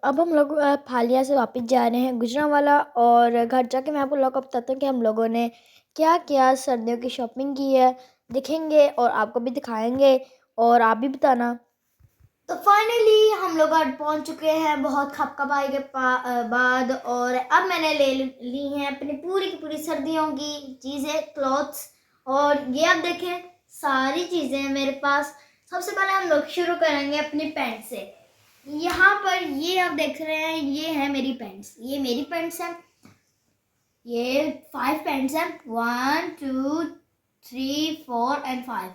अब हम लोग फालिया से वापस जा रहे हैं गुजरांवाला, और घर जाके मैं आपको लोग को बताता हूँ कि हम लोगों ने क्या क्या सर्दियों की शॉपिंग की है। दिखेंगे और आपको भी दिखाएंगे और आप भी बताना। तो फाइनली हम लोग आज पहुंच चुके हैं बहुत खपखपाई के बाद, और अब मैंने ले ली हैं अपनी पूरी की पूरी सर्दियों की चीज़ें, क्लॉथ्स। और ये आप देखें सारी चीज़ें हैं मेरे पास। सबसे पहले हम लोग शुरू करेंगे अपनी पैंट से। यहाँ पर ये आप देख रहे हैं, ये है मेरी पैंट्स, ये मेरी पैंट्स हैं। ये 5 पैंट्स हैं, 1 2 3 4 एंड 5।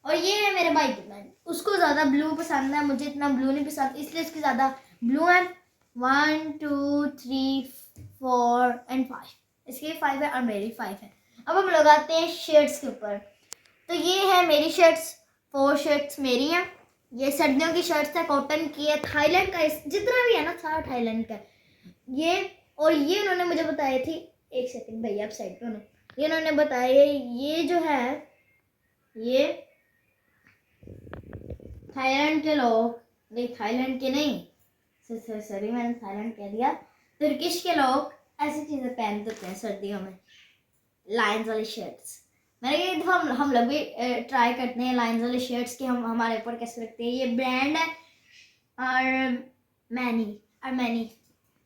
और ये है मेरे भाई की पैंट, उसको ज़्यादा ब्लू पसंद है, मुझे इतना ब्लू नहीं पसंद, इसलिए इसकी ज़्यादा ब्लू है। 1 2 3 4 एंड 5, इसकी 5 है और मेरी 5 है। अब हम लोग आते हैं शर्ट्स के ऊपर। तो ये है मेरी शर्ट्स, 4 शर्ट्स मेरी हैं। ये सर्दियों की शर्ट्स है, कॉटन की है, थाईलैंड का जितना भी है ना सारा थाईलैंड का ये। और ये उन्होंने मुझे बताई थी, एक सेकंड भैया आप साइड पे होना, ये उन्होंने बताया ये जो है ये थाईलैंड के लोग, नहीं थाईलैंड के नहीं, सॉरी मैंने थाईलैंड कह दिया, तुर्किश के लोग ऐसी चीज़ें पहनते होते हैं सर्दियों में, लाइंस वाली शर्ट्स। मैंने कहा दफ़ा हम लोग भी ट्राई करते हैं लाइंस वाली शर्ट्स कि हम हमारे ऊपर कैसे लगते हैं। ये ब्रांड है अरमैनी।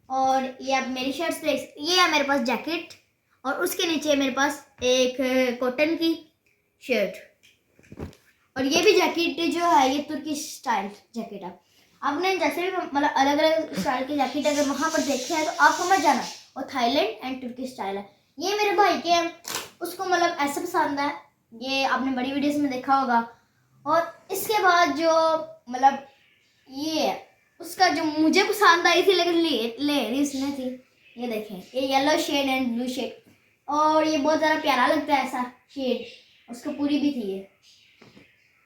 और ये आप मेरी शर्ट्स देख, ये है मेरे पास जैकेट, और उसके नीचे मेरे पास एक कॉटन की शर्ट। और ये भी जैकेट जो है ये तुर्किश स्टाइल जैकेट है। आपने जैसे भी मतलब अलग अलग स्टाइल की जैकेट अगर वहाँ पर देखे हैं तो आप समझ जाना और थाईलैंड एंड तुर्किश स्टाइल है। ये मेरे भाई के हैं, उसको मतलब ऐसे पसंद है, ये आपने बड़ी वीडियोस में देखा होगा। और इसके बाद जो मतलब ये है उसका जो मुझे पसंद आई थी लेकिन ले रही उसने थी, ये देखें, ये yellow shade and blue shade, और ये बहुत ज़्यादा प्यारा लगता है ऐसा शेड, उसको पूरी भी थी ये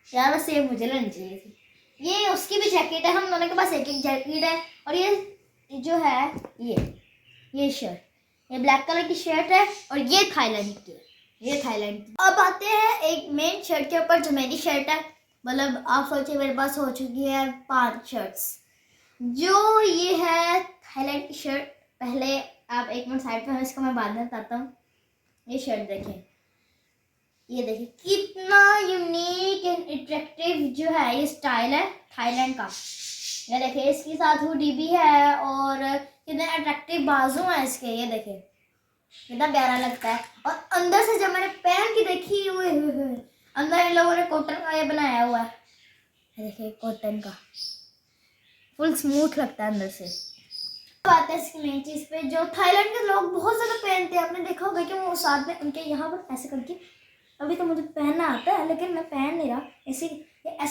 यार, बस सेम मुझे लेनी चाहिए थी। ये उसकी भी जैकेट है, हम दोनों के पास एक एक जैकेट है। और ये जो है ये शर्ट, ये ब्लैक कलर की शर्ट है, और ये थाईलैंड की है, ये थाईलैंड की। अब आते हैं एक मेन शर्ट के ऊपर जो मेरी शर्ट है, मतलब आप सोचिए मेरे पास हो चुकी है 5 शर्ट्स। जो ये है थाईलैंड की शर्ट, पहले आप एक मिनट साइड पे, इसको मैं बाद में बताता हूँ। ये शर्ट देखें, ये देखिए कितना यूनिक एंड अट्रैक्टिव जो है ये स्टाइल है थाईलैंड का। ये देखिए इसके साथ हुडी भी है, और कितने अट्रैक्टिव बाजू हैं इसके, ये देखिए कितना प्यारा लगता है। और अंदर से जब मैंने पहन के देखी, हुए अंदर इन लोगों ने कॉटन का ये बनाया हुआ है, देखिए कॉटन का, फुल स्मूथ लगता है अंदर से। बात है इसकी मेन चीज़ पे जो थाईलैंड के लोग बहुत ज़्यादा पहनते हैं, आपने देखा होगा कि वो साथ में उनके यहाँ पर ऐसे करके, अभी तो मुझे पहनना आता है लेकिन मैं पहन नहीं रहा, ऐसे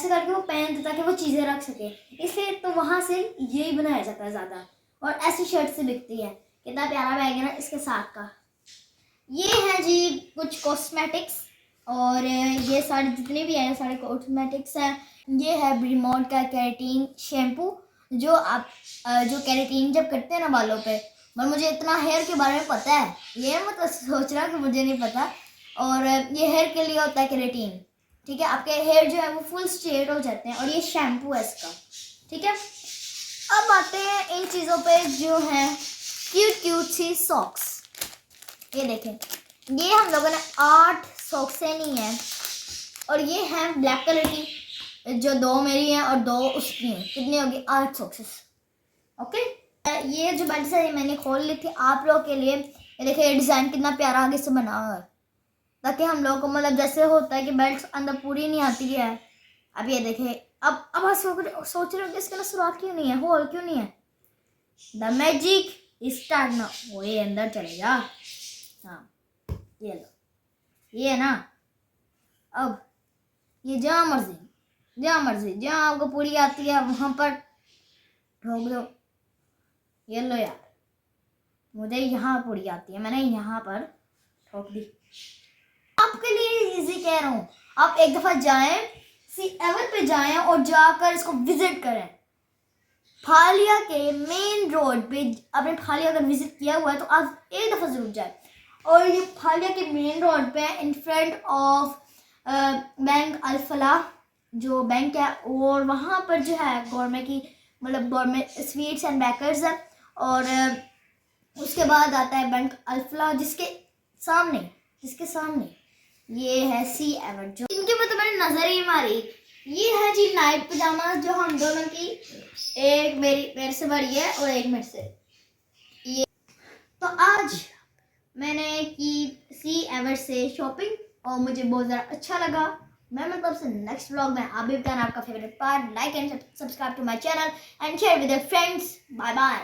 करके वो पहनते ताकि वो चीज़ें रख सके, इसलिए तो वहाँ से यही बनाया जाता है ज़्यादा। और ऐसी शर्ट से बिकती है, कितना प्यारा बैग है ना इसके साथ का। ये है जी कुछ कॉस्मेटिक्स, और ये सारे जितने भी हैं सारे कॉस्मेटिक्स हैं। ये है ब्रीमोड का केराटिन शैम्पू, जो आप जो केराटिन जब करते हैं ना बालों पे, पर मुझे इतना हेयर के बारे में पता है, ये मतलब सोच रहा कि मुझे नहीं पता। और ये हेयर के लिए होता है केराटिन, ठीक है, आपके हेयर जो है वो फुल स्ट्रेट हो जाते हैं। और ये शैम्पू है इसका, ठीक है। अब आते हैं इन चीज़ों पे जो है क्यूट सी सॉक्स। ये देखें, ये हम लोगों ने 8 सॉक्स नहीं है, और ये है ब्लैक कलर की, जो 2 मेरी हैं और 2 उसकी हैं, कितनी होगी 8 सॉक्सेस, ओके। ये जो बेल्ट है मैंने खोल ली थी आप लोगों के लिए। ये देखिए ये डिज़ाइन कितना प्यारा आगे से बना हुआ है, ताकि हम लोगों को मतलब जैसे होता है कि बेल्ट अंदर पूरी नहीं आती है। अब ये देखें, अब आप सोच रहे हो कि इसके ना सुराख क्यों नहीं है, होल क्यों नहीं है। द मैजिक स्टार्ट ना, वो ये अंदर चले जा, हाँ ये लो, ये है ना। अब ये जहाँ मर्जी जहाँ आपको पूरी आती है वहाँ पर ठोक दो। ये लो यार, मुझे यहाँ पूरी आती है, मैंने यहाँ पर ठोक दी। आपके लिए इजी कह रहा हूँ, आप एक दफ़ा जाएं C7 पे जाएं और जाकर इसको विजिट करें। फालिया के मेन रोड पे, आपने फालिया अगर विजिट किया हुआ है तो आप एक दफ़ा ज़रूर जाएं। और ये फालिया के मेन रोड पे इन फ्रंट ऑफ बैंक अल फलाह जो बैंक है, और वहाँ पर जो है गवर्नमेंट की मतलब गवर्नमेंट स्वीट्स एंड बेकर्स है। और उसके बाद आता है बैंक अल्फला, जिसके सामने ये है सी एवर, जो इनके ऊपर तो मैंने नजर ही मारी। ये है जी नाइट पजामा, जो हम दोनों की, एक मेरे से बड़ी है और एक मेरे से। ये तो आज मैंने की सी एवर से शॉपिंग और मुझे बहुत ज़्यादा अच्छा लगा। मैं मतलब से नेक्स्ट व्लॉग में आप भी बताना आपका favourite part. Like and subscribe to my channel and share with your friends. Bye bye.